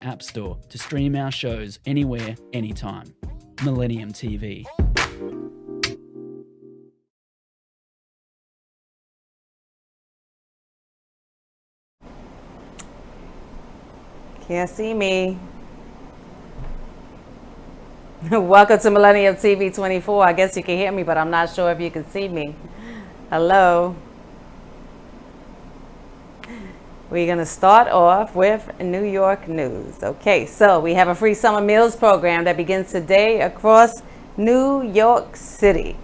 App Store to stream our shows anywhere, anytime. Millennium TV. Can't see me. Welcome to Millennium TV 24. I guess you can hear me, but I'm not sure if you can see me. Hello. We're going to start off with New York news. Okay, so we have a free summer meals program that begins today across New York City.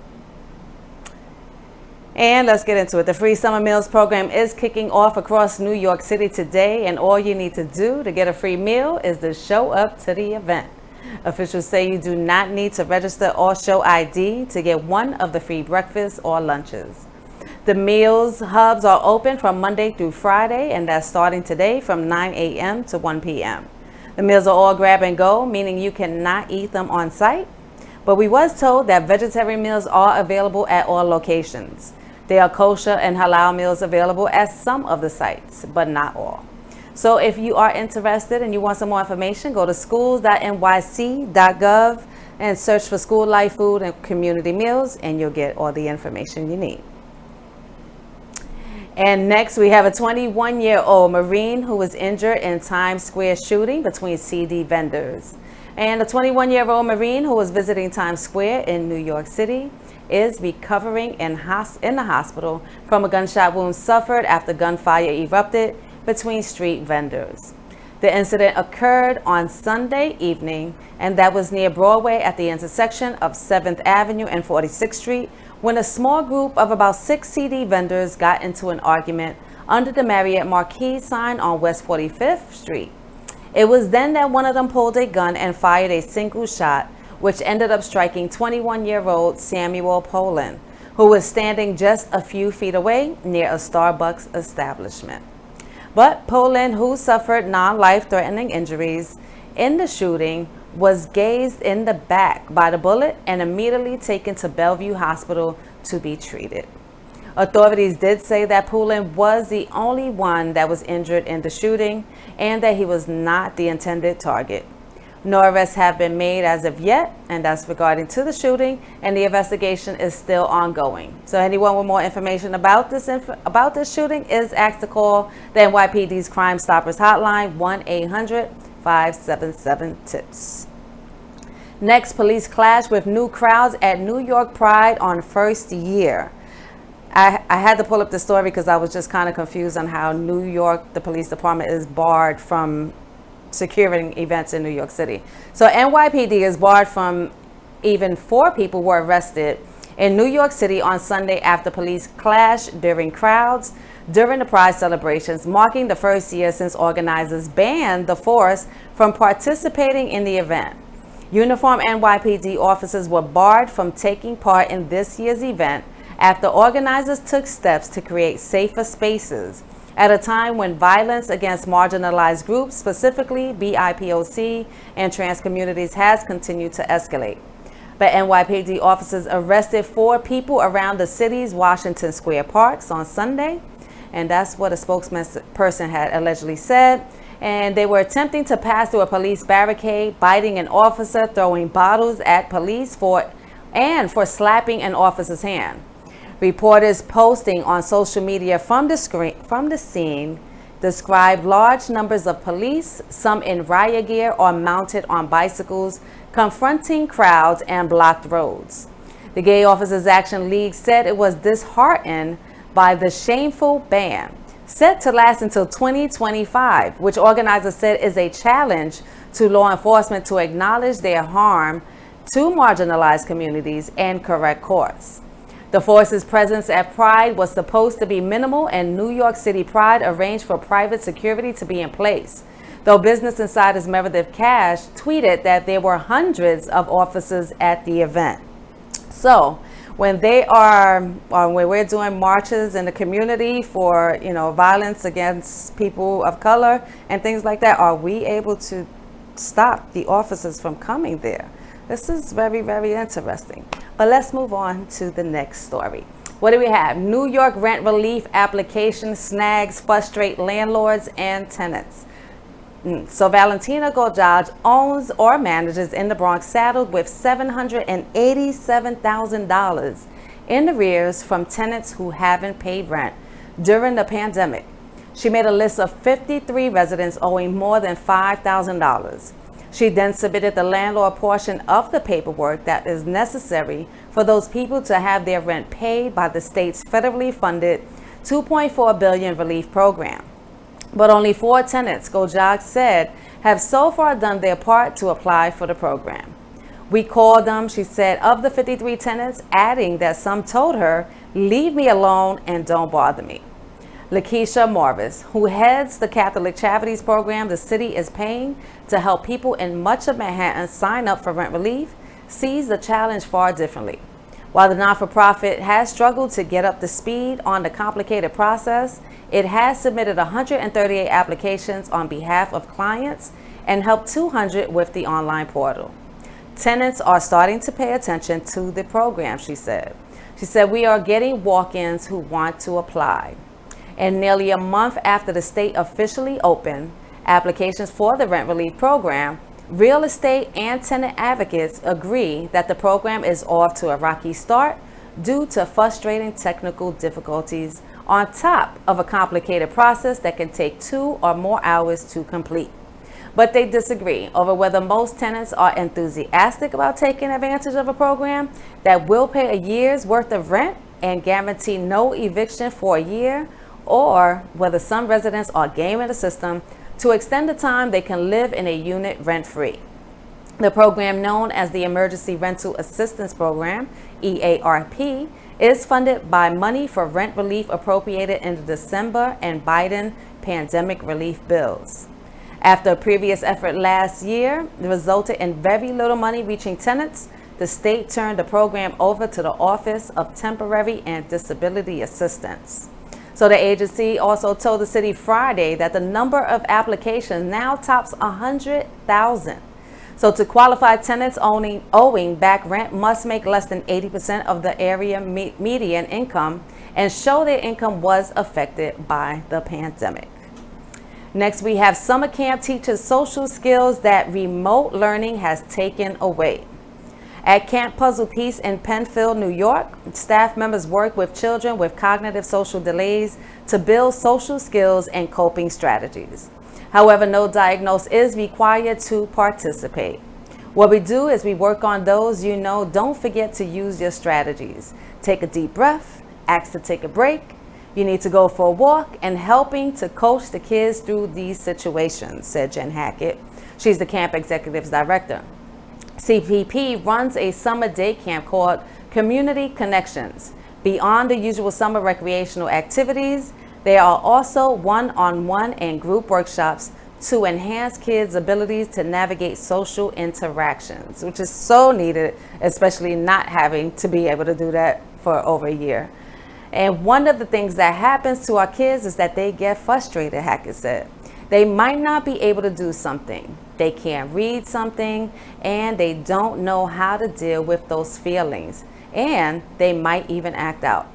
And let's get into it. The free summer meals program is kicking off across New York City today, and all you need to do to get a free meal is to show up to the event. Officials say you do not need to register or show ID to get one of the free breakfasts or lunches. The meals hubs are open from Monday through Friday, and that's starting today from 9 a.m. to 1 p.m. The meals are all grab and go, meaning you cannot eat them on site. But we was told that vegetarian meals are available at all locations. There are kosher and halal meals available at some of the sites, but not all. So if you are interested and you want some more information, go to schools.nyc.gov and search for school life food and community meals, and you'll get all the information you need. And next, we have a 21-year-old Marine who was injured in Times Square shooting between CD vendors. And a 21-year-old Marine who was visiting Times Square in New York City is recovering in the hospital from a gunshot wound suffered after gunfire erupted between street vendors. The incident occurred on Sunday evening, and that was near Broadway at the intersection of 7th Avenue and 46th Street, when a small group of about 6 CD vendors got into an argument under the Marriott Marquis sign on West 45th Street. It was then that one of them pulled a gun and fired a single shot, which ended up striking 21-year-old Samuel Poland, who was standing just a few feet away near a Starbucks establishment. But Poland, who suffered non-life-threatening injuries in the shooting, was gazed in the back by the bullet and immediately taken to Bellevue Hospital to be treated. Authorities did say that Poland was the only one that was injured in the shooting and that he was not the intended target. No arrests have been made as of yet, and that's regarding to the shooting, and the investigation is still ongoing. So anyone with more information about this shooting is asked to call the NYPD's Crime Stoppers hotline, 1-800-577-TIPS. Next, police clash with new crowds at New York Pride on first year. I had to pull up the story because I was just kind of confused on how New York, the police department, is barred from securing events in New York City. So NYPD is barred from even 4 people were arrested in New York City on Sunday after police clashed during crowds during the Pride celebrations, marking the first year since organizers banned the force from participating in the event. Uniformed NYPD officers were barred from taking part in this year's event after organizers took steps to create safer spaces at a time when violence against marginalized groups, specifically BIPOC and trans communities, has continued to escalate. But NYPD officers arrested 4 people around the city's Washington Square parks on Sunday, and that's what a spokesperson had allegedly said. And they were attempting to pass through a police barricade, biting an officer, throwing bottles at police for slapping an officer's hand. Reporters posting on social media from the scene described large numbers of police, some in riot gear or mounted on bicycles, confronting crowds and blocked roads. The Gay Officers Action League said it was disheartened by the shameful ban, set to last until 2025, which organizers said is a challenge to law enforcement to acknowledge their harm to marginalized communities and correct course. The force's presence at Pride was supposed to be minimal, and New York City Pride arranged for private security to be in place, though Business Insider's Meredith Cash tweeted that there were hundreds of officers at the event. So when we're doing marches in the community for, violence against people of color and things like that, are we able to stop the officers from coming there? This is very, very interesting. But let's move on to the next story. What do we have? New York rent relief application snags frustrate landlords and tenants. So Valentina Gojaj owns or manages in the Bronx, saddled with $787,000 in arrears from tenants who haven't paid rent during the pandemic. She made a list of 53 residents owing more than $5,000. She then submitted the landlord portion of the paperwork that is necessary for those people to have their rent paid by the state's federally funded $2.4 billion relief program. But only 4 tenants, Gojaj said, have so far done their part to apply for the program. We called them, she said, of the 53 tenants, adding that some told her, "Leave me alone and don't bother me." Lakeisha Morris, who heads the Catholic Charities program the city is paying to help people in much of Manhattan sign up for rent relief, sees the challenge far differently. While the not-for-profit has struggled to get up to speed on the complicated process, it has submitted 138 applications on behalf of clients and helped 200 with the online portal. Tenants are starting to pay attention to the program, she said. She said, "We are getting walk-ins who want to apply." And nearly a month after the state officially opened applications for the rent relief program, real estate and tenant advocates agree that the program is off to a rocky start due to frustrating technical difficulties on top of a complicated process that can take 2 or more hours to complete. But they disagree over whether most tenants are enthusiastic about taking advantage of a program that will pay a year's worth of rent and guarantee no eviction for a year, or whether some residents are gaming the system to extend the time they can live in a unit rent-free. The program, known as the Emergency Rental Assistance Program, EARP, is funded by money for rent relief appropriated in the December and Biden pandemic relief bills. After a previous effort last year resulted in very little money reaching tenants, the state turned the program over to the Office of Temporary and Disability Assistance. So the agency also told the city Friday that the number of applications now tops 100,000. So to qualify, tenants owing back rent must make less than 80% of the area median income and show their income was affected by the pandemic. Next, we have summer camp teaches social skills that remote learning has taken away. At Camp Puzzle Piece in Penfield, New York, staff members work with children with cognitive social delays to build social skills and coping strategies. However, no diagnosis is required to participate. What we do is we work on those don't forget to use your strategies. Take a deep breath, ask to take a break. You need to go for a walk, and helping to coach the kids through these situations, said Jen Hackett. She's the camp executive's director. CPP runs a summer day camp called Community Connections. Beyond the usual summer recreational activities, there are also one-on-one and group workshops to enhance kids' abilities to navigate social interactions, which is so needed, especially not having to be able to do that for over a year. And one of the things that happens to our kids is that they get frustrated, Hackett said. They might not be able to do something. They can't read something, and they don't know how to deal with those feelings. And they might even act out.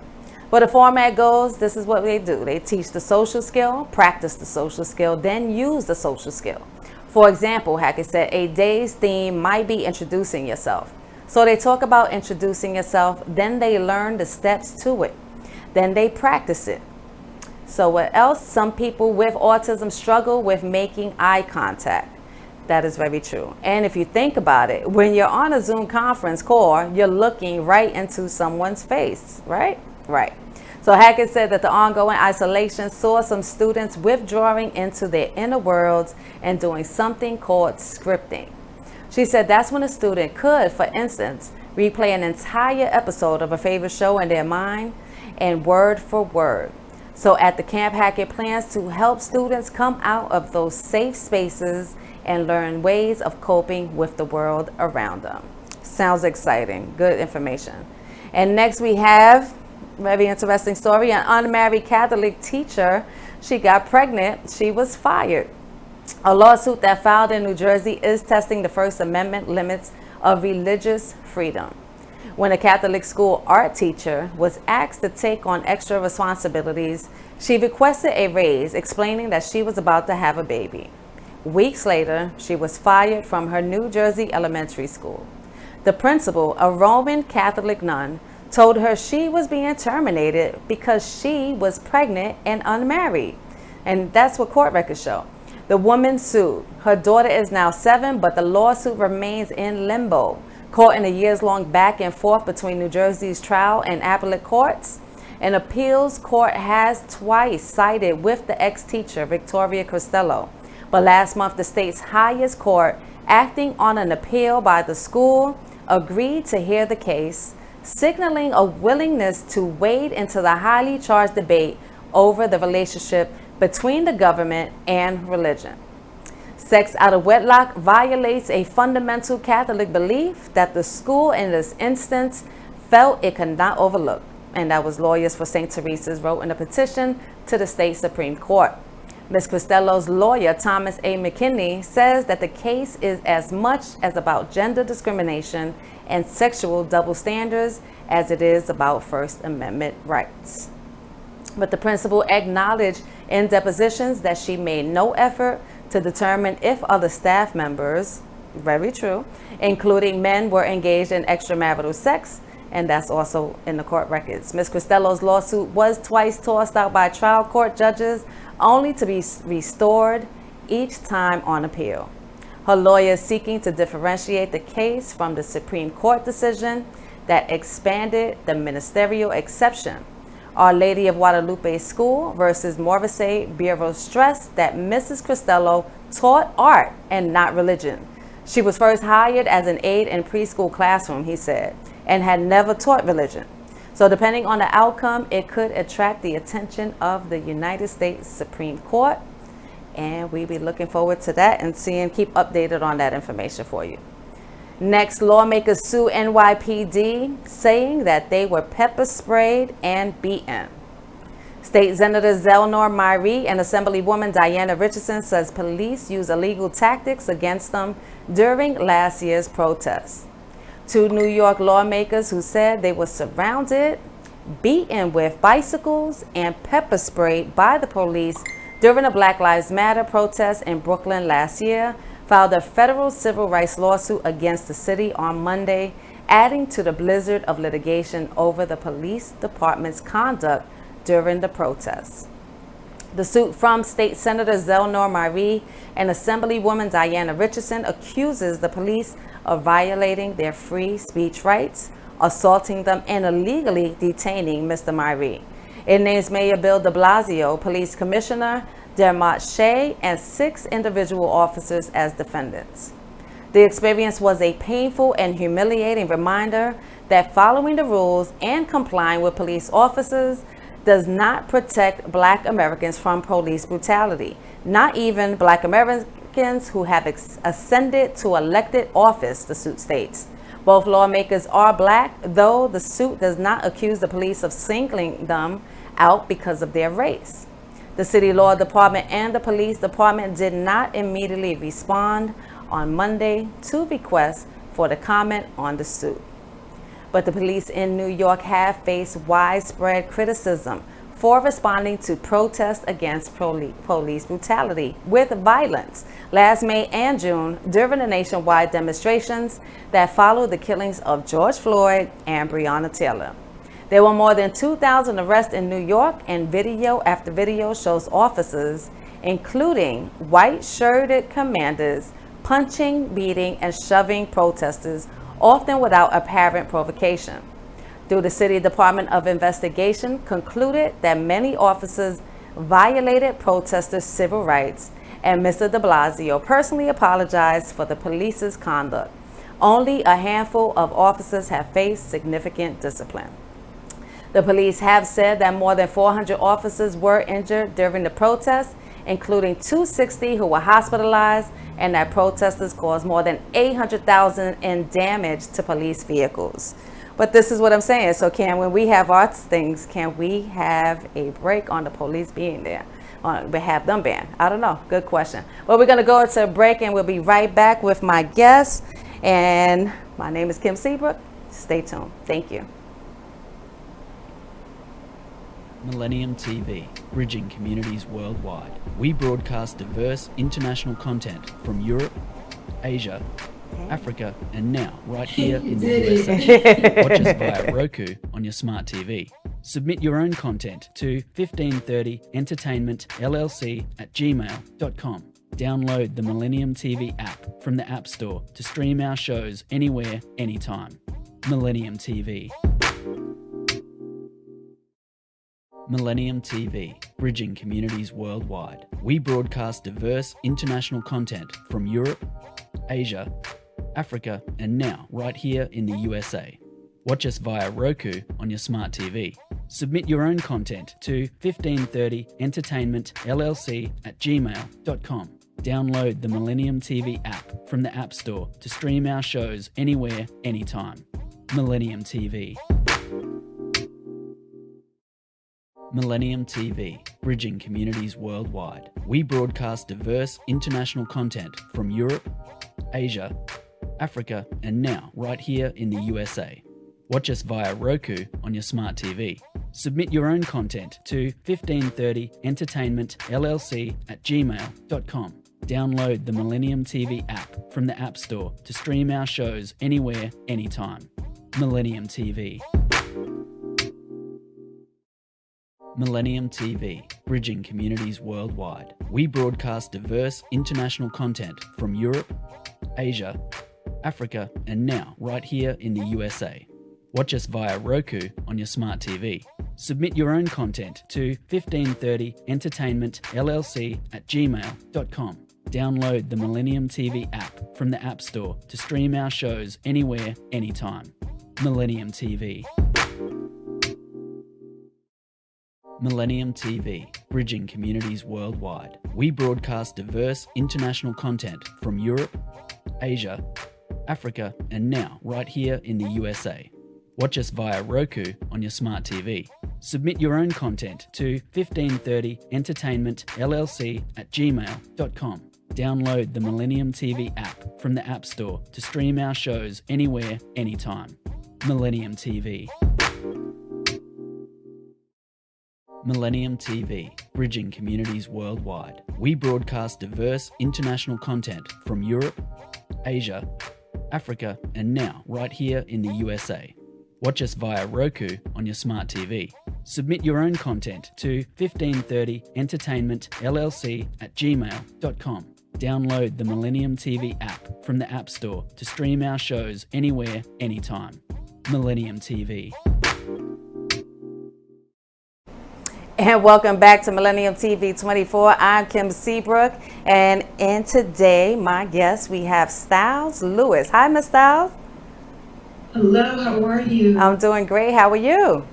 But the format goes, this is what they do. They teach the social skill, practice the social skill, then use the social skill. For example, Hackett said a day's theme might be introducing yourself. So they talk about introducing yourself, then they learn the steps to it. Then they practice it. So what else? Some people with autism struggle with making eye contact. That is very true. And if you think about it, when you're on a Zoom conference call, you're looking right into someone's face, right? Right. So Hackett said that the ongoing isolation saw some students withdrawing into their inner worlds and doing something called scripting. She said that's when a student could, for instance, replay an entire episode of a favorite show in their mind and word for word. So at the camp, Hackett plans to help students come out of those safe spaces and learn ways of coping with the world around them. Sounds exciting. Good information. And next we have, very interesting story, an unmarried Catholic teacher. She got pregnant. She was fired. A lawsuit that filed in New Jersey is testing the First Amendment limits of religious freedom. When a Catholic school art teacher was asked to take on extra responsibilities, she requested a raise, explaining that she was about to have a baby. Weeks later, she was fired from her New Jersey elementary school. The principal, a Roman Catholic nun, told her she was being terminated because she was pregnant and unmarried. And that's what court records show. The woman sued. Her daughter is now 7, but the lawsuit remains in limbo. Caught in a years-long back and forth between New Jersey's trial and appellate courts, an appeals court has twice sided with the ex-teacher, Victoria Cristello. But last month, the state's highest court, acting on an appeal by the school, agreed to hear the case, signaling a willingness to wade into the highly charged debate over the relationship between the government and religion. Sex out of wedlock violates a fundamental Catholic belief that the school in this instance felt it could not overlook. And that was lawyers for St. Teresa's wrote in a petition to the state Supreme Court. Ms. Cristello's lawyer, Thomas A. McKinney, says that the case is as much as about gender discrimination and sexual double standards as it is about First Amendment rights. But the principal acknowledged in depositions that she made no effort to determine if other staff members, very true, including men, were engaged in extramarital sex, and that's also in the court records. Ms. Cristello's lawsuit was twice tossed out by trial court judges, only to be restored each time on appeal. Her lawyer is seeking to differentiate the case from the Supreme Court decision that expanded the ministerial exception. Our Lady of Guadalupe School versus Morrissey Bureau stressed that Mrs. Cristello taught art and not religion. She was first hired as an aide in preschool classroom, he said, and had never taught religion. So depending on the outcome, it could attract the attention of the United States Supreme Court. And we'll be looking forward to that and keep updated on that information for you. Next, lawmakers sue NYPD, saying that they were pepper sprayed and beaten. State Senator Zelnor Myrie and Assemblywoman Diana Richardson says police used illegal tactics against them during last year's protests. Two New York lawmakers who said they were surrounded, beaten with bicycles, and pepper sprayed by the police during a Black Lives Matter protest in Brooklyn last year filed a federal civil rights lawsuit against the city on Monday, adding to the blizzard of litigation over the police department's conduct during the protests. The suit from State Senator Zelnor Myrie and Assemblywoman Diana Richardson accuses the police of violating their free speech rights, assaulting them, and illegally detaining Mr. Myrie. It names Mayor Bill de Blasio, Police Commissioner Dermot Shea, and 6 individual officers as defendants. The experience was a painful and humiliating reminder that following the rules and complying with police officers does not protect Black Americans from police brutality, not even Black Americans who have ascended to elected office, the suit states. Both lawmakers are Black, though the suit does not accuse the police of singling them out because of their race. The city law department and the police department did not immediately respond on Monday to requests for the comment on the suit. But the police in New York have faced widespread criticism for responding to protests against police brutality with violence last May and June during the nationwide demonstrations that followed the killings of George Floyd and Breonna Taylor. There were more than 2,000 arrests in New York, and video after video shows officers, including white-shirted commanders, punching, beating, and shoving protesters, often without apparent provocation. The City Department of Investigation concluded that many officers violated protesters' civil rights, and Mr. de Blasio personally apologized for the police's conduct. Only a handful of officers have faced significant discipline. The police have said that more than 400 officers were injured during the protests, including 260 who were hospitalized, and that protesters caused more than $800,000 in damage to police vehicles. But this is what I'm saying. So when we have our things, can we have a break on the police being there? We have them banned? I don't know. Good question. Well, we're going to go into a break, and we'll be right back with my guest. And my name is Kim Seabrook. Stay tuned. Thank you. Millennium TV. bridging communities worldwide. We broadcast diverse international content from Europe, Asia, Africa, and now right here in the USA. Watch us via Roku on your smart TV. Submit your own content to 1530 Entertainment LLC at gmail.com. Download the Millennium TV app from the App Store to stream our shows anywhere, anytime. Millennium TV. Millennium TV, bridging communities worldwide. We broadcast diverse international content from Europe, Asia, Africa, and now right here in the USA. Watch us via Roku on your smart TV. Submit your own content to 1530 Entertainment LLC at gmail.com. Download the Millennium TV app from the App Store to stream our shows anywhere, anytime. Millennium TV. Millennium TV, bridging communities worldwide. We broadcast diverse international content from Europe, Asia, Africa, and now right here in the USA. Watch us via Roku on your smart TV. Submit your own content to 1530 Entertainment LLC at gmail.com. Download the Millennium TV app from the App Store to stream our shows anywhere, anytime. Millennium TV. Millennium TV, bridging communities worldwide. We broadcast diverse international content from Europe, Asia, Africa, and now right here in the USA. Watch us via Roku on your smart TV. Submit your own content to 1530 Entertainment LLC at gmail.com. Download the Millennium TV app from the App Store to stream our shows anywhere, anytime. Millennium TV. Millennium TV, bridging communities worldwide. We broadcast diverse international content from Europe, Asia, Africa, and now right here in the USA. Watch us via Roku on your smart TV. Submit your own content to 1530 Entertainment LLC at gmail.com. Download the Millennium TV app from the App Store to stream our shows anywhere, anytime. Millennium TV. Millennium TV, bridging communities worldwide. We broadcast diverse international content from Europe, Asia, Africa, and now right here in the USA. Watch us via Roku on your smart TV. Submit your own content to 1530 Entertainment LLC at gmail.com. Download the Millennium TV app from the App Store to stream our shows anywhere, anytime. Millennium TV. And welcome back to Millennium TV 24. I'm Kim Seabrook, and today, my guest, we have Styles Lewis. Hi, Miss Styles. Hello, how are you? I'm doing great. How are you?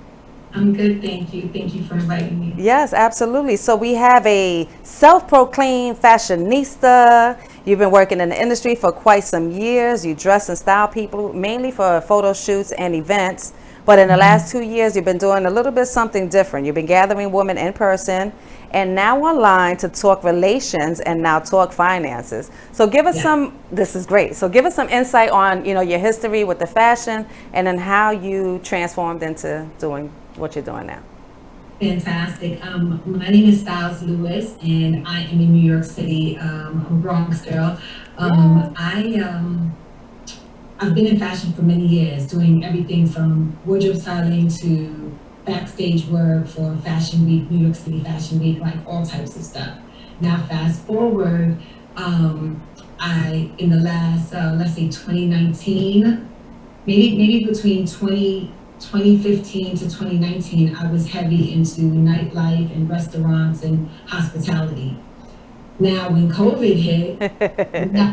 I'm good, thank you. Thank you for inviting me. Yes, absolutely. So we have a self-proclaimed fashionista. You've been working in the industry for quite some years. You dress and style people, mainly for photo shoots and events. But in the last 2 years, you've been doing a little bit something different. You've been gathering women in person and now online to talk relations and now talk finances. So give us this is great. So give us some insight on, your history with the fashion and then how you transformed into doing what you're doing now. Fantastic. My name is Styles Lewis, and I am in New York City, a Bronx girl. I've been in fashion for many years, doing everything from wardrobe styling to backstage work for Fashion Week, New York City Fashion Week, like all types of stuff. Now, fast forward, in the last, let's say 2019, maybe between 2015 to 2019, I was heavy into nightlife and restaurants and hospitality. Now, when COVID hit,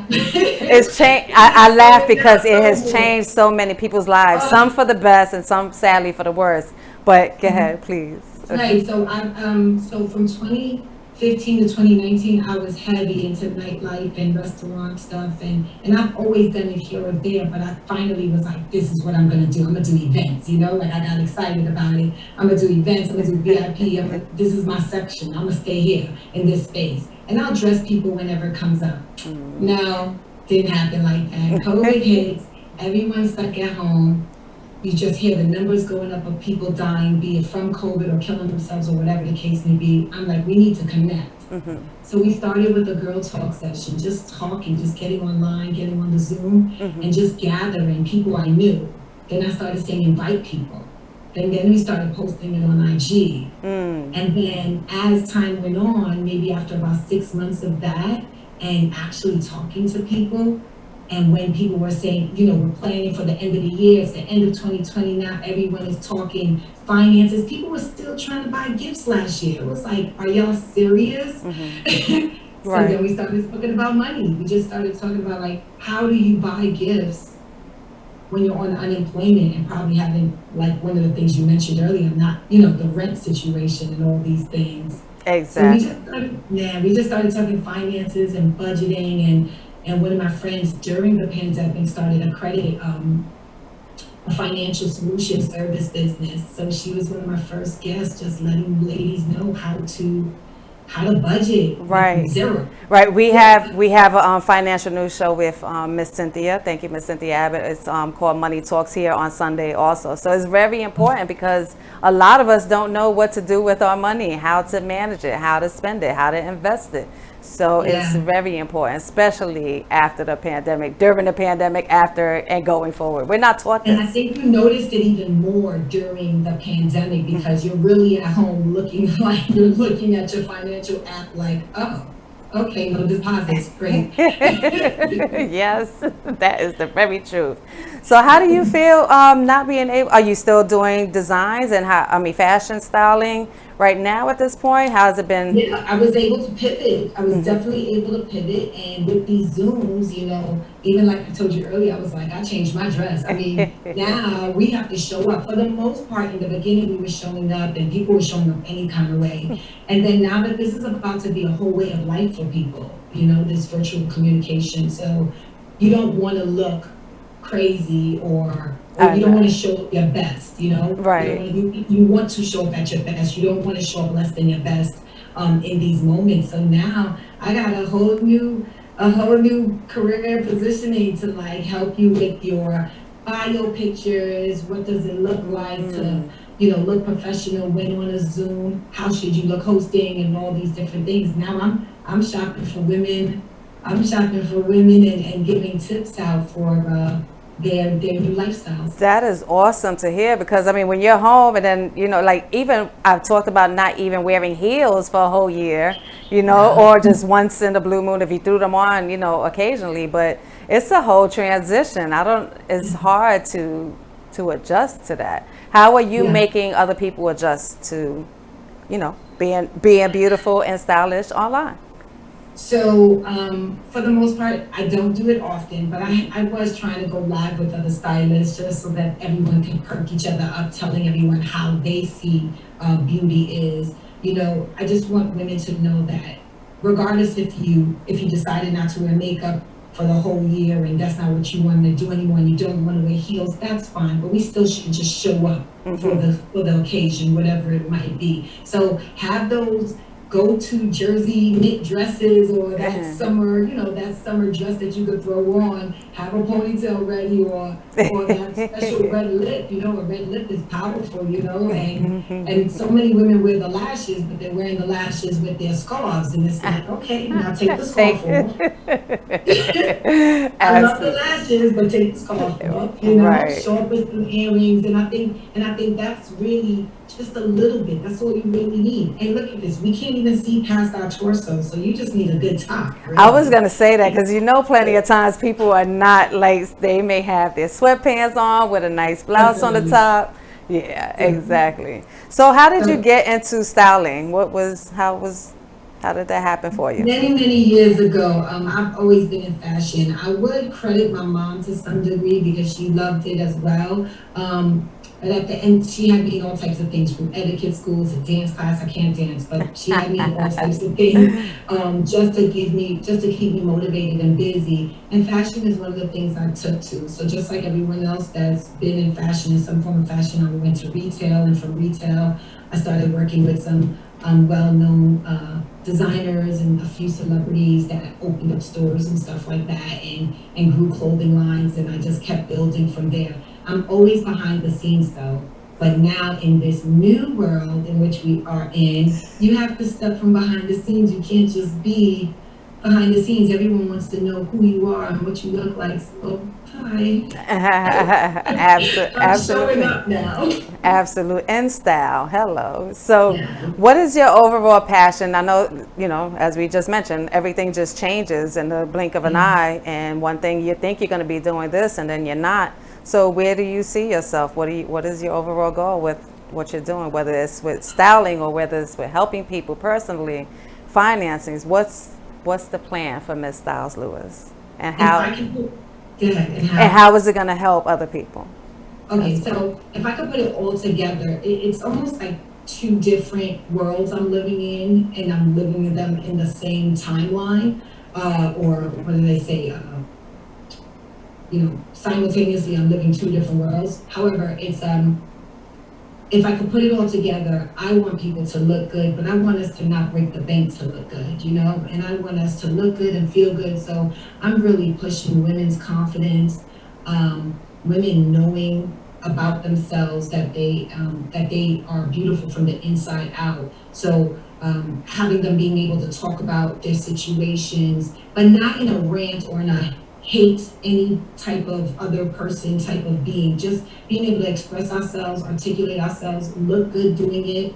it's changed. I laugh because it has changed so many people's lives. Some for the best, and some sadly for the worst. But go ahead, please. Right. So so from 2015 to 2019, I was heavy into nightlife and restaurant stuff, and I've always done it here or there. But I finally was like, this is what I'm gonna do. I'm gonna do events. Like I got excited about it. I'm gonna do events. I'm gonna do VIP. This is my section. I'm gonna stay here in this space. And I'll dress people whenever it comes up. No, didn't happen like that. COVID hits, everyone's stuck at home. you just hear the numbers going up of people dying, be it from COVID or killing themselves or whatever the case may be. I'm like, we need to connect. So we started with a girl talk session, just talking, just getting online, getting on the Zoom, and just gathering people I knew. Then I started saying invite people. Then we started posting it on IG. And then as time went on, maybe after about 6 months of that, and actually talking to people, and when people were saying, you know, we're planning for the end of the year, it's the end of 2020 now, everyone is talking finances. People were still trying to buy gifts last year. It was like, are y'all serious? So then we started talking about money. We just started talking about, like, how do you buy gifts when you're on unemployment and probably having, like one of the things you mentioned earlier, not, you know, the rent situation and all these things. Exactly. So we just started talking finances and budgeting, and one of my friends during the pandemic started a financial solution service business. So she was one of my first guests, just letting ladies know how to budget. Right. Zero. Right. We have a financial news show with Miss Cynthia. Thank you, Miss Cynthia Abbott. It's called Money Talks here on Sunday also. So it's very important because a lot of us don't know what to do with our money, how to manage it, how to spend it, how to invest it. So it's very important, especially after the pandemic, during the pandemic, after, and going forward. We're not taught this. And I think you noticed it even more during the pandemic because you're really at home looking like you're looking at your financial app like, oh, okay, no deposits, great. Yes, that is the very truth. So how do you feel not being able, are you still doing designs and fashion styling right now at this point? How's it been? Yeah, I was able to pivot. I was definitely able to pivot. And with these Zooms, you know, even like I told you earlier, I was like, I changed my dress. I mean, now we have to show up. For the most part, in the beginning, we were showing up and people were showing up any kind of way. And then now that this is about to be a whole way of life for people, you know, this virtual communication. So you don't want to look crazy or you don't want to show up your best, you know? Right. You want to show up at your best. You don't want to show up less than your best in these moments. So now I got a whole new career positioning to like help you with your bio pictures. What does it look like to, you know, look professional when on a Zoom? How should you look hosting and all these different things? Now I'm shopping for women. I'm shopping for women and giving tips out for their new lifestyles. That is awesome to hear because I mean when you're home and then you know like even I've talked about not even wearing heels for a whole year, you know, or just once in the blue moon if you threw them on, you know, occasionally, but it's a whole transition. It's hard to adjust to that. How are you making other people adjust to, you know, being beautiful and stylish online? So for the most part, I don't do it often, but I was trying to go live with other stylists just so that everyone can perk each other up, telling everyone how they see beauty is. You know, I just want women to know that regardless if you decided not to wear makeup for the whole year and that's not what you want to do anymore and you don't want to wear heels, that's fine, but we still should just show up for the occasion, whatever it might be. So have those go-to jersey knit dresses or that summer, you know, that summer dress that you could throw on, have a ponytail ready or that special red lip, you know, a red lip is powerful, you know, and so many women wear the lashes, but they're wearing the lashes with their scarves and it's like, okay, now take the scarf off. I love the lashes, but take the scarf off, you know, show up with some earrings and I think that's really just a little bit. That's all you really need. And look at this. We can't even see past our torso, so you just need a good top. Really. I was going to say that because you know plenty of times people are not like, they may have their sweatpants on with a nice blouse on the top. Yeah, exactly. So how did you get into styling? How did that happen for you? Many years ago, I've always been in fashion. I would credit my mom to some degree because she loved it as well. But at the end, she had me in all types of things, from etiquette school to dance class. I can't dance, but she had me in all types of things just to keep me motivated and busy. And fashion is one of the things I took to. So just like everyone else that's been in fashion, in some form of fashion, I went to retail, and from retail, I started working with some well-known designers and a few celebrities that opened up stores and stuff like that, and grew clothing lines, and I just kept building from there. I'm always behind the scenes though. But now in this new world in which we are in, you have to step from behind the scenes. You can't just be behind the scenes. Everyone wants to know who you are and what you look like. So, hi. I'm showing Absolutely. up now. Absolute in style. Hello. So, Yeah. what is your overall passion? I know, as we just mentioned, everything just changes in the blink of an eye. And one thing you think you're going to be doing this, and then you're not. So, where do you see yourself? What is your overall goal with what you're doing? Whether it's with styling or whether it's with helping people personally, financings. What's the plan for Miss Styles Lewis, and If how I can put, go ahead, and and how. how is it going to help other people Okay, as well? so if I could put it all together, it's almost like two different worlds I'm living in, and I'm living in them in the same timeline, or what do they say? Simultaneously, I'm living two different worlds. However, it's if I could put it all together, I want people to look good, but I want us to not break the bank to look good, and I want us to look good and feel good. So I'm really pushing women's confidence, women knowing about themselves that they are beautiful from the inside out. So having them being able to talk about their situations, but not in a rant or in a hate any type of other person type of being, just being able to express ourselves, articulate ourselves, look good doing it.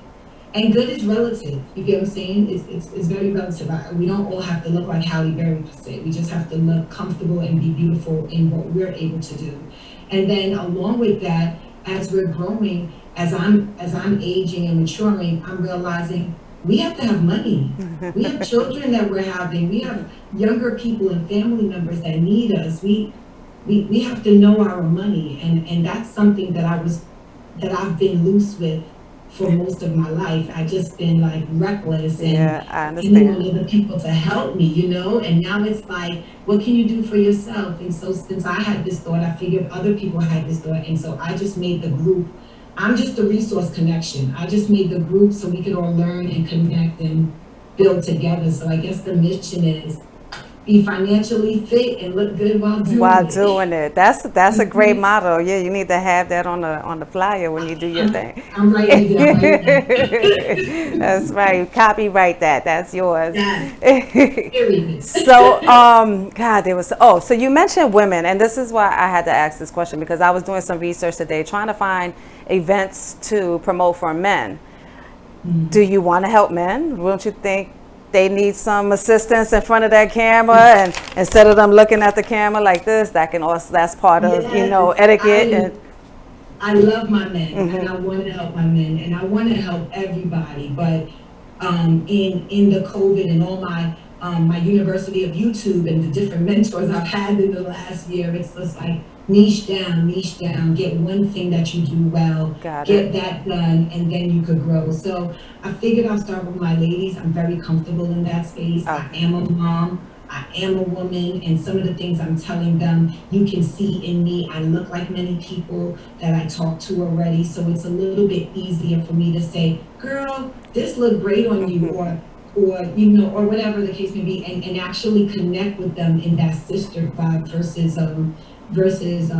And good is relative. You get what I'm saying? It's very relative. We don't all have to look like Halle Berry per se. We just have to look comfortable and be beautiful in what we're able to do. And then along with that, as we're growing, as I'm aging and maturing, I'm realizing we have to have money. We have children that we're having. We have younger people and family members that need us. We have to know our money, and that's something that I've been loose with for most of my life. I just been like reckless and Yeah, I depending on understand. other people to help me. And now it's like, what can you do for yourself? And so since I had this thought, I figured other people had this thought, and so I just made the group. I'm just a resource connection. I just made the group so we could all learn and connect and build together. So I guess the mission is be financially fit and look good while doing While it. doing it, that's a great motto. Yeah, you need to have that on the flyer when you do your I'm, thing. I'm writing it down right That's right. Copyright that. That's yours. now. Period. So, God, so you mentioned women, and this is why I had to ask this question because I was doing some research today trying to find events to promote for men. Do you want to help men? Don't you think they need some assistance in front of that camera, and instead of them looking at the camera like this, that's part of Yes, etiquette and I love my men, and I want to help my men, and I want to help everybody. But in the COVID and all my University of YouTube and the different mentors I've had in the last year, it's just like niche down, get one thing that you do well, got it. get that done, and then you could grow. So I figured I'll start with my ladies. I'm very comfortable in that space. I Okay. am a mom. I am a woman, and some of the things I'm telling them, you can see in me. I look like many people that I talk to already, so it's a little bit easier for me to say, "Girl, this looked great on you," or whatever the case may be, and actually connect with them in that sister vibe versus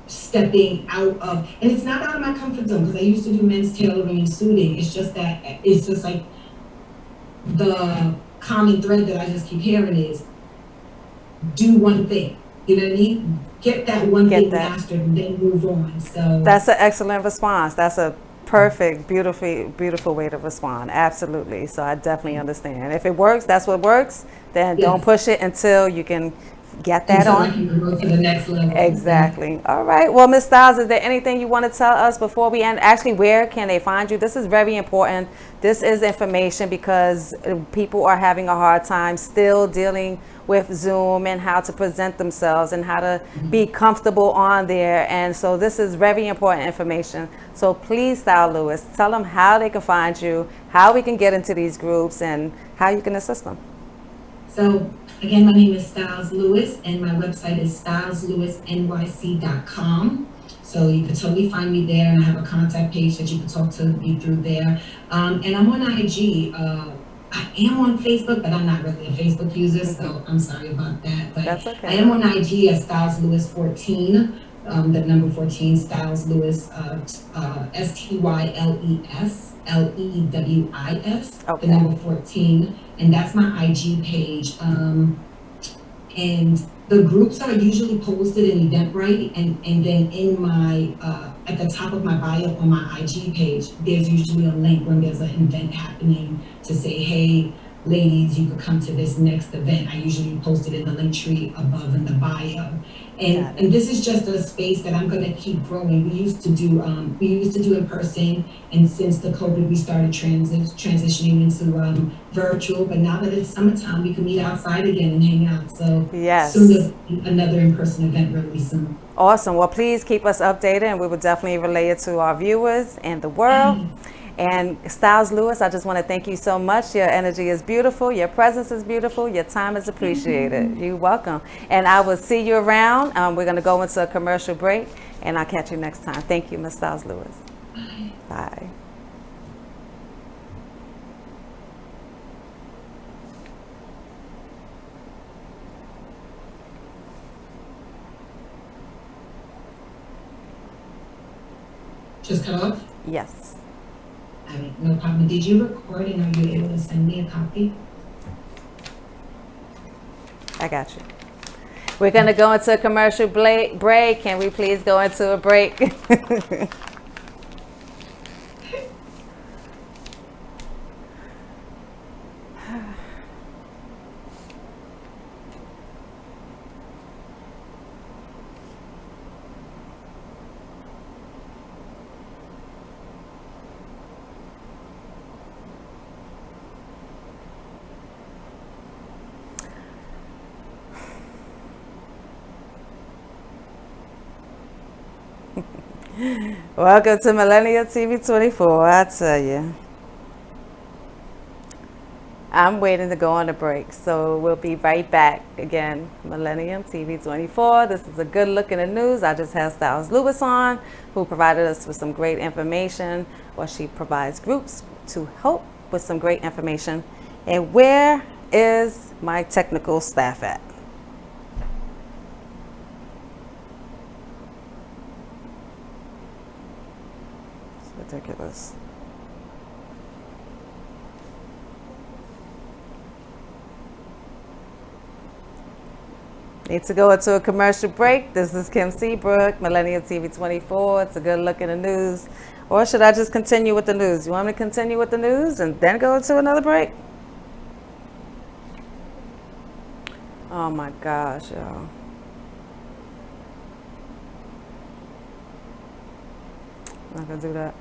stepping out of, and it's not out of my comfort zone because I used to do men's tailoring and suiting. It's just that it's just like the common thread that I just keep hearing is do one thing. You know what I mean? Get that one Get thing that. mastered and then move on. So That's an excellent response. That's a perfect, beautiful way to respond. Absolutely. So I definitely understand. If it works, that's what works. Then don't yes, push it until you can get that until I on. can grow to the next level. Yeah. Exactly. All right. Well, Ms. Styles, is there anything you want to tell us before we end? Actually, where can they find you? This is very important. This is information because people are having a hard time still dealing with Zoom and how to present themselves and how to be comfortable on there. And so this is very important information. So please, Style Lewis, tell them how they can find you, how we can get into these groups, and how you can assist them. So again, my name is Styles Lewis, and my website is styleslewisnyc.com. So you can totally find me there, and I have a contact page that you can talk to me through there. And I'm on IG. I am on Facebook, but I'm not really a Facebook user, so I'm sorry about that. But That's I okay. am on IG as Styles Lewis 14. the number 14, Styles Lewis, STYLES, Okay. the number 14, and that's my IG page. And the groups are usually posted in Eventbrite, and then in my at the top of my bio on my IG page, there's usually a link when there's an event happening to say, hey, ladies, you could come to this next event. I usually post it in the link tree above in the bio. And this is just a space that I'm gonna keep growing. We used to do in person, and since the COVID, we started transitioning into virtual. But now that it's summertime, we can meet outside again and hang out. So Yes. soon there'll be another in-person event really soon. Awesome. Well, please keep us updated, and we will definitely relay it to our viewers and the world. And Styles Lewis, I just want to thank you so much. Your energy is beautiful. Your presence is beautiful. Your time is appreciated. You're welcome. And I will see you around. We're going to go into a commercial break, and I'll catch you next time. Thank you, Ms. Styles Lewis. Bye. Bye. Just cut off? Yes. All right, no problem. Did you record, and are you able to send me a copy? I got you. We're going to go into a commercial break. Can we please go into a break? Welcome to Millennial TV 24. I tell you, I'm waiting to go on a break, so we'll be right back again. Millennium TV 24. This is a good look in the news. I just had Styles Lewis on, who provided us with some great information. Well, she provides groups to help with some great information. And where is my technical staff at? Ridiculous. Need to go into a commercial break. This is Kim Seabrook, Millennial TV 24. It's a good look in the news. Or should I just continue with the news? You want me to continue with the news and then go into another break? Oh my gosh, y'all. I'm not gonna do that.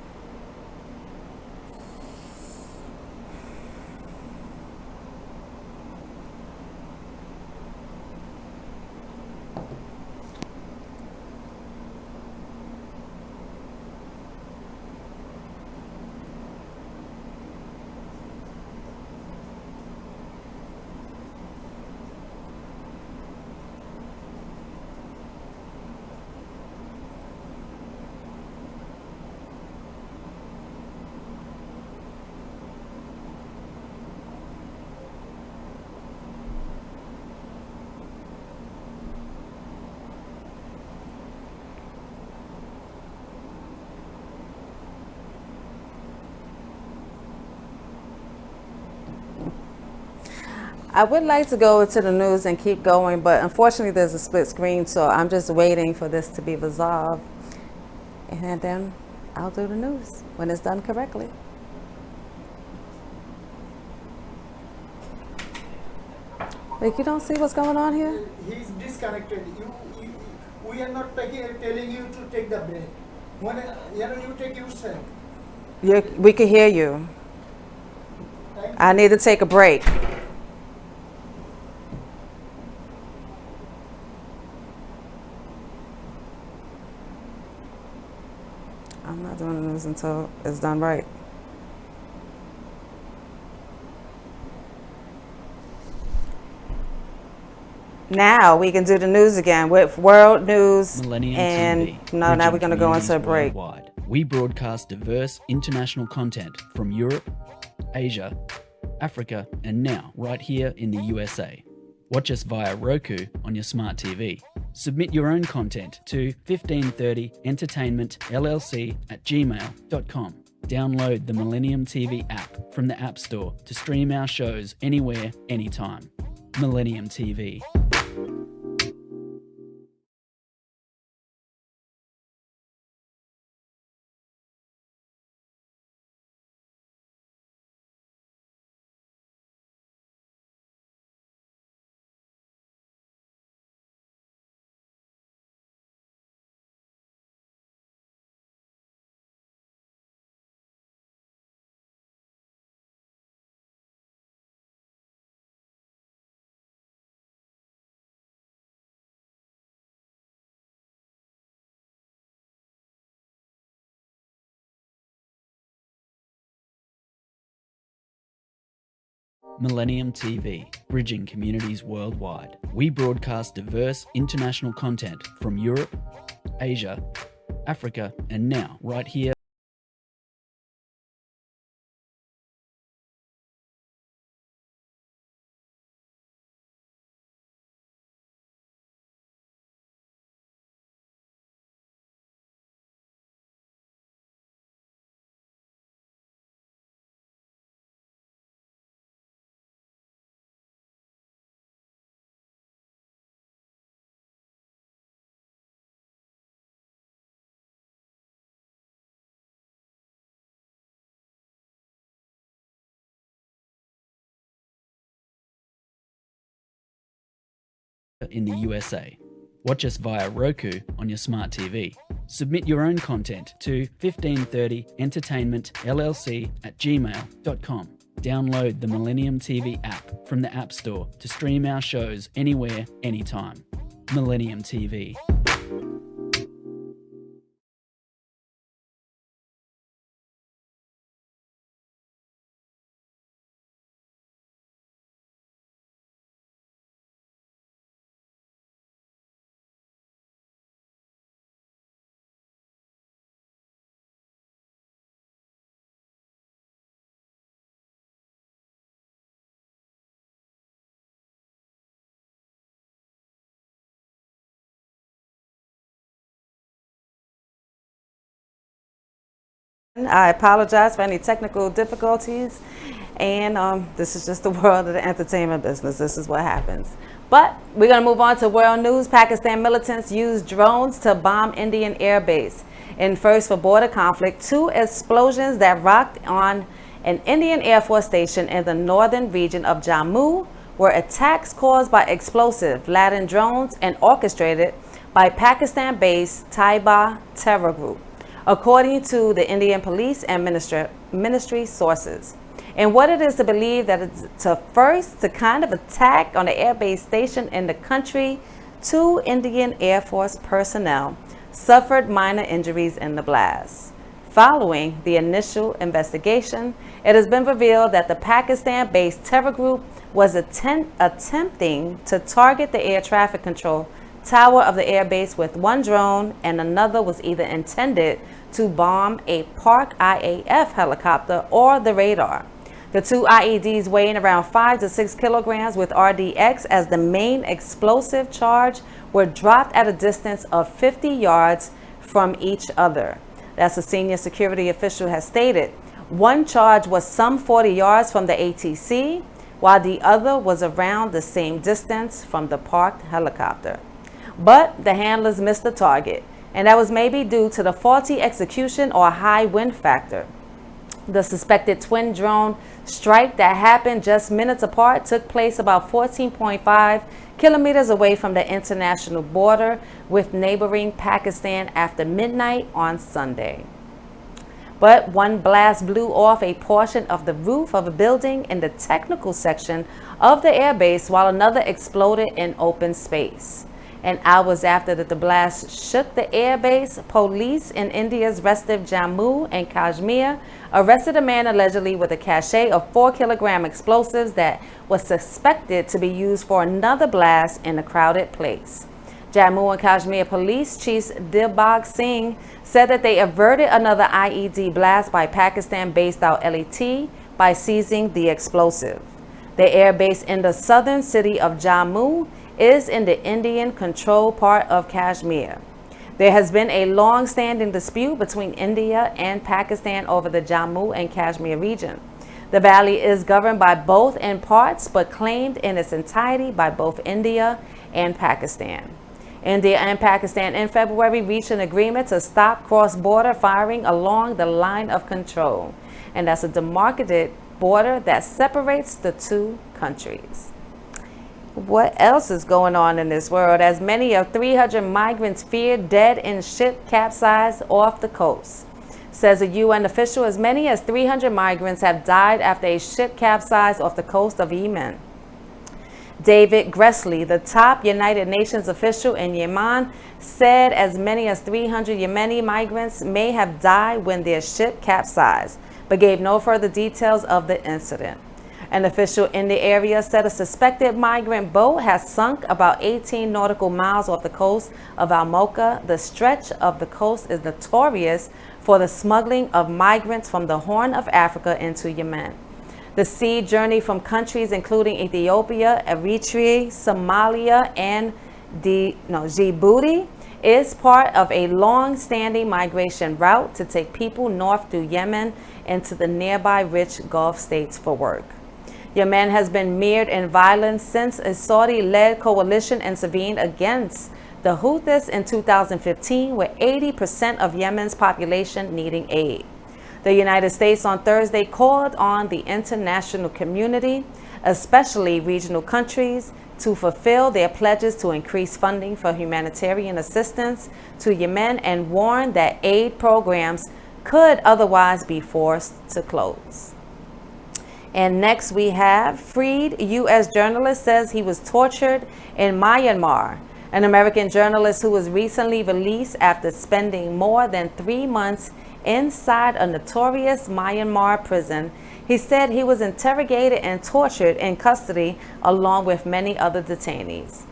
I would like to go into the news and keep going, but unfortunately there's a split screen, so I'm just waiting for this to be resolved. And then I'll do the news when it's done correctly. Like, you don't see what's going on here? He's disconnected. We are not telling you to take the break. When you take yourself. We can hear you. I need to take a break. I'm not doing the news until it's done right. Now we can do the news again with world news. Millennium and TV, now we're bridging going to go into a communities break. worldwide. We broadcast diverse international content from Europe, Asia, Africa, and now right here in the USA. Watch us via Roku on your smart TV. Submit your own content to 1530entertainmentllc@gmail.com. Download the Millennium TV app from the App Store to stream our shows anywhere, anytime. Millennium TV. Millennium TV, bridging communities worldwide. We broadcast diverse international content from Europe, Asia, Africa, and now right here. In the USA. Watch us via Roku on your smart TV. Submit your own content to 1530entertainmentllc@gmail.com. Download the Millennium TV app from the App Store to stream our shows anywhere, anytime. Millennium TV. I apologize for any technical difficulties, and this is just the world of the entertainment business. This is what happens. But we're going to move on to world news. Pakistan militants used drones to bomb Indian air base. In first for border conflict, 2 explosions that rocked on an Indian Air Force station in the northern region of Jammu were attacks caused by explosive-laden drones and orchestrated by Pakistan-based Taiba terror group, according to the Indian police and ministry sources. And what it is to believe that it's the first to kind of attack on the air base station in the country, 2 Indian Air Force personnel suffered minor injuries in the blast. Following the initial investigation, it has been revealed that the Pakistan-based terror group was attempting to target the air traffic control tower of the air base with 1 drone, and another was either intended to bomb a Park IAF helicopter or the radar. The 2 IEDs weighing around 5 to 6 kilograms with RDX as the main explosive charge were dropped at a distance of 50 yards from each other. That's a senior security official has stated. One charge was some 40 yards from the ATC, while the other was around the same distance from the parked helicopter. But the handlers missed the target, and that was maybe due to the faulty execution or high wind factor. The suspected twin drone strike that happened just minutes apart took place about 14.5 kilometers away from the international border with neighboring Pakistan after midnight on Sunday. But one blast blew off a portion of the roof of a building in the technical section of the airbase, while another exploded in open space. And hours after the blast shook the airbase, police in India's restive Jammu and Kashmir arrested a man allegedly with a cache of 4-kilogram explosives that was suspected to be used for another blast in a crowded place. Jammu and Kashmir Police Chief Dilbagh Singh said that they averted another IED blast by Pakistan-based out LET by seizing the explosive. The air base in the southern city of Jammu is in the Indian-controlled part of Kashmir. There has been a long-standing dispute between India and Pakistan over the Jammu and Kashmir region. The valley is governed by both in parts, but claimed in its entirety by both India and Pakistan. India and Pakistan in February reached an agreement to stop cross-border firing along the line of control, and that's a demarcated border that separates the two countries. What else is going on in this world? As many as 300 migrants feared dead in ship capsized off the coast. Says a UN official, as many as 300 migrants have died after a ship capsized off the coast of Yemen. David Gressley, the top United Nations official in Yemen, said as many as 300 Yemeni migrants may have died when their ship capsized, but gave no further details of the incident. An official in the area said a suspected migrant boat has sunk about 18 nautical miles off the coast of Al Mocha. The stretch of the coast is notorious for the smuggling of migrants from the Horn of Africa into Yemen. The sea journey from countries including Ethiopia, Eritrea, Somalia, and Djibouti is part of a long-standing migration route to take people north through Yemen into the nearby rich Gulf states for work. Yemen has been mired in violence since a Saudi-led coalition intervened against the Houthis in 2015, with 80% of Yemen's population needing aid. The United States on Thursday called on the international community, especially regional countries, to fulfill their pledges to increase funding for humanitarian assistance to Yemen and warned that aid programs could otherwise be forced to close. And next we have freed U.S. journalist says he was tortured in Myanmar. An American journalist who was recently released after spending more than 3 months inside a notorious Myanmar prison. He said he was interrogated and tortured in custody along with many other detainees.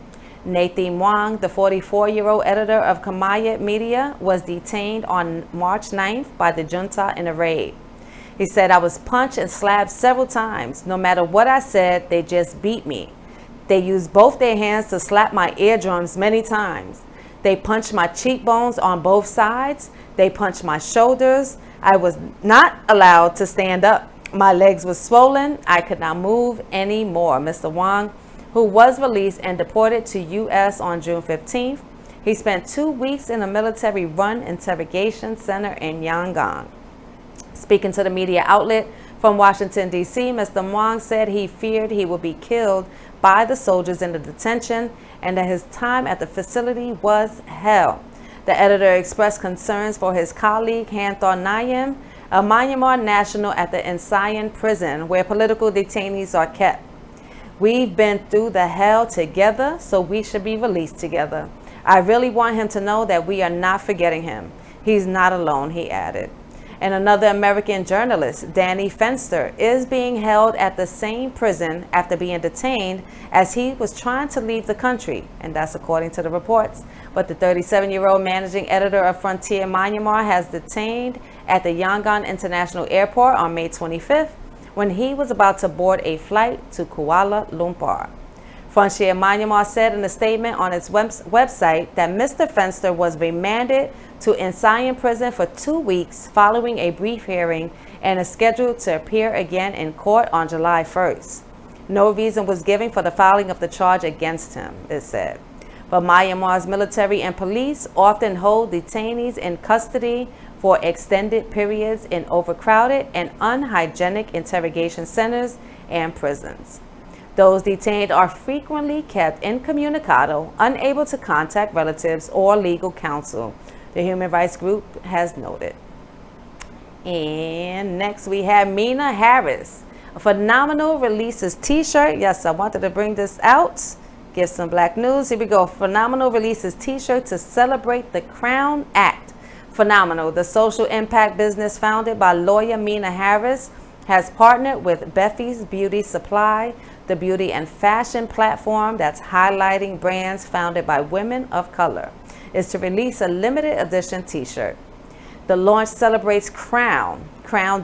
Nathan Wang, the 44-year-old editor of Kamayat Media, was detained on March 9th by the junta in a raid. He said, "I was punched and slapped several times. No matter what I said, they just beat me. They used both their hands to slap my eardrums many times. They punched my cheekbones on both sides. They punched my shoulders. I was not allowed to stand up. My legs were swollen. I could not move anymore." Mr. Wang, who was released and deported to U.S. on June 15th, he spent 2 weeks in a military-run interrogation center in Yangon. Speaking to the media outlet from Washington, D.C., Mr. Wang said he feared he would be killed by the soldiers in the detention and that his time at the facility was hell. The editor expressed concerns for his colleague Hanthor Nyam, a Myanmar national at the Insayan prison where political detainees are kept. "We've been through the hell together, so we should be released together. I really want him to know that we are not forgetting him. He's not alone," he added. And another American journalist, Danny Fenster, is being held at the same prison after being detained as he was trying to leave the country, and that's according to the reports. But the 37-year-old managing editor of Frontier Myanmar has detained at the Yangon International Airport on May 25th when he was about to board a flight to Kuala Lumpur. Frontier Myanmar said in a statement on its website that Mr. Fenster was remanded to Insayan prison for 2 weeks following a brief hearing and is scheduled to appear again in court on July 1st. No reason was given for the filing of the charge against him, it said. But Myanmar's military and police often hold detainees in custody for extended periods in overcrowded and unhygienic interrogation centers and prisons. Those detained are frequently kept incommunicado, unable to contact relatives or legal counsel, the human rights group has noted. And next we have Mina Harris. A Phenomenal releases t-shirt. Yes, I wanted to bring this out. Give some black news. Here we go. Phenomenal releases t-shirt to celebrate the Crown Act. Phenomenal, the social impact business founded by lawyer Mina Harris, has partnered with Beffy's Beauty Supply, the beauty and fashion platform that's highlighting brands founded by women of color, is to release a limited edition t-shirt. The launch celebrates Crown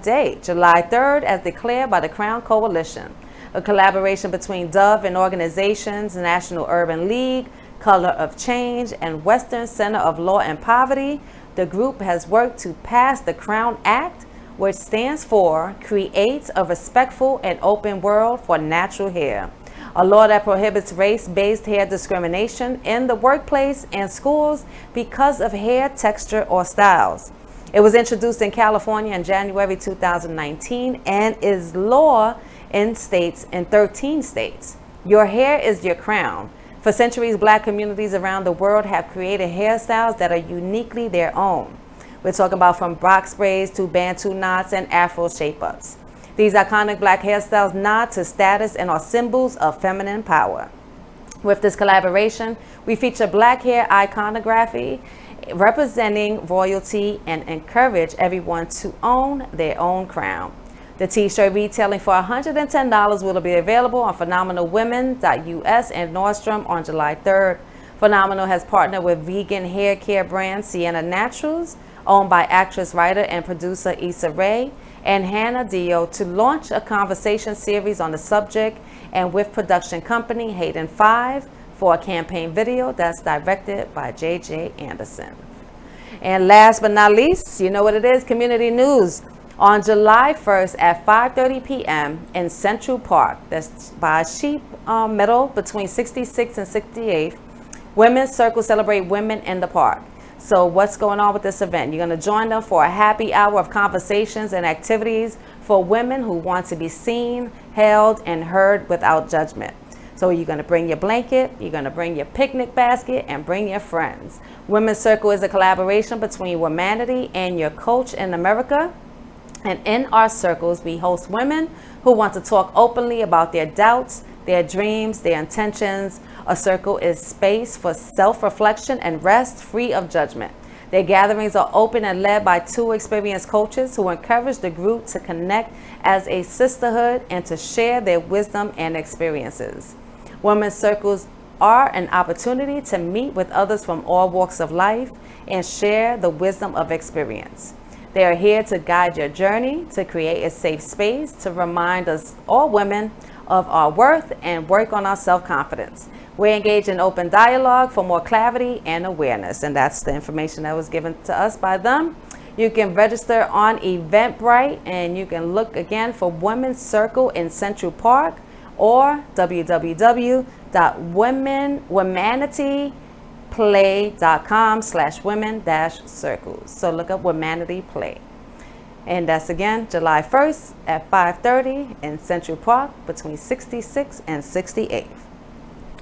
Day, July 3rd, as declared by the Crown Coalition. a collaboration between Dove and organizations National Urban League, Color of Change, and Western Center of Law and Poverty. The group has worked to pass the Crown Act, which stands for Create a Respectful and Open World for Natural Hair, a law that prohibits race-based hair discrimination in the workplace and schools because of hair texture or styles. It was introduced in California in January 2019 and is law in 13 states. Your hair is your crown. For centuries, Black communities around the world have created hairstyles that are uniquely their own. We're talking about from box braids to Bantu knots and Afro shape-ups. These iconic Black hairstyles nod to status and are symbols of feminine power. With this collaboration, we feature Black hair iconography representing royalty and encourage everyone to own their own crown. The t-shirt retailing for $110 will be available on phenomenalwomen.us and Nordstrom on July 3rd. Phenomenal has partnered with vegan hair care brand Sienna Naturals, owned by actress, writer, and producer Issa Rae and Hannah Dio, to launch a conversation series on the subject, and with production company Hayden 5 for a campaign video that's directed by J.J. Anderson. And last but not least, you know what it is, community news. On July 1st at 5:30 p.m. in Central Park, that's by Sheep Meadow between 66th and 68th, Women's Circle celebrate women in the park. So what's going on with this event? You're going to join them for a happy hour of conversations and activities for women who want to be seen, held, and heard without judgment. So you're going to bring your blanket, you're going to bring your picnic basket, and bring your friends. Women's Circle is a collaboration between Womanity and Your Coach in America. And in our circles, we host women who want to talk openly about their doubts, their dreams, their intentions. A circle is space for self-reflection and rest, free of judgment. Their gatherings are open and led by 2 experienced coaches who encourage the group to connect as a sisterhood and to share their wisdom and experiences. Women's circles are an opportunity to meet with others from all walks of life and share the wisdom of experience. They are here to guide your journey, to create a safe space, to remind us, all women, of our worth and work on our self-confidence. We engage in open dialogue for more clarity and awareness, and that's the information that was given to us by them. You can register on Eventbrite, and you can look again for Women's Circle in Central Park or www.womanityplay.com/women-circles. So look up Womanity Play. And that's again July 1st at 5:30 in Central Park between 66th and 68th.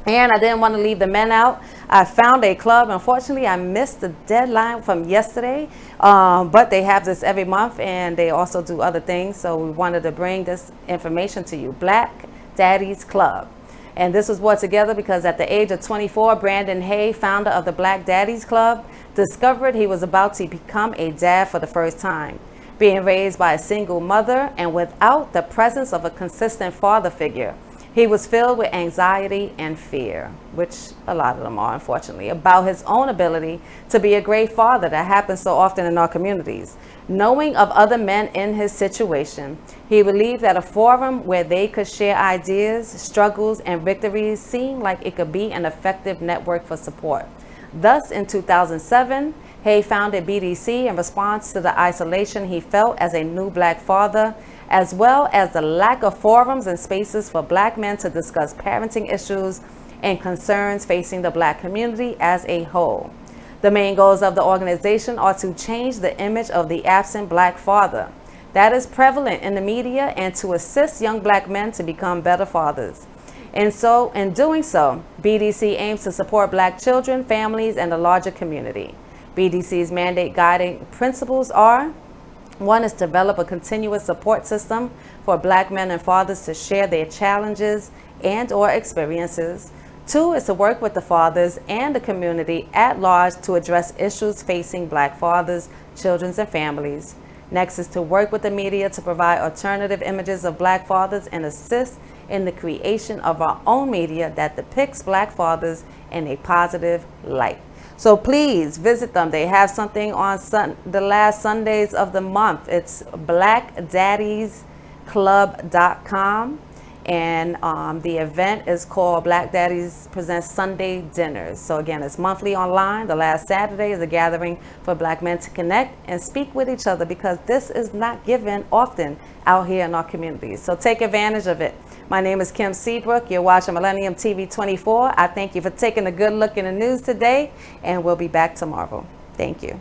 And I didn't want to leave the men out. I found a club. Unfortunately, I missed the deadline from yesterday, but they have this every month, and they also do other things. So we wanted to bring this information to you. Black Daddies Club. And this was brought together because at the age of 24, Brandon Hay, founder of the Black Daddies Club, discovered he was about to become a dad for the first time. Being raised by a single mother and without the presence of a consistent father figure, he was filled with anxiety and fear, which a lot of them are, unfortunately, about his own ability to be a great father that happens so often in our communities. Knowing of other men in his situation, he believed that a forum where they could share ideas, struggles, and victories seemed like it could be an effective network for support. Thus, in 2007, Hay founded BDC in response to the isolation he felt as a new Black father, as well as the lack of forums and spaces for Black men to discuss parenting issues and concerns facing the Black community as a whole. The main goals of the organization are to change the image of the absent Black father that is prevalent in the media and to assist young Black men to become better fathers. And so, in doing so, BDC aims to support Black children, families, and the larger community. BDC's mandate guiding principles are: 1 is to develop a continuous support system for Black men and fathers to share their challenges and or experiences. 2 is to work with the fathers and the community at large to address issues facing Black fathers, children, and families. Next is to work with the media to provide alternative images of Black fathers and assist in the creation of our own media that depicts Black fathers in a positive light. So please visit them. They have something on the last Sundays of the month. It's blackdaddiesclub.com. And the event is called Black Daddies Presents Sunday Dinners. So again, it's monthly online. The last Saturday is a gathering for Black men to connect and speak with each other, because this is not given often out here in our communities. So take advantage of it. My name is Kim Seabrook. You're watching Millennium TV 24. I thank you for taking a good look in the news today, and we'll be back tomorrow. Thank you.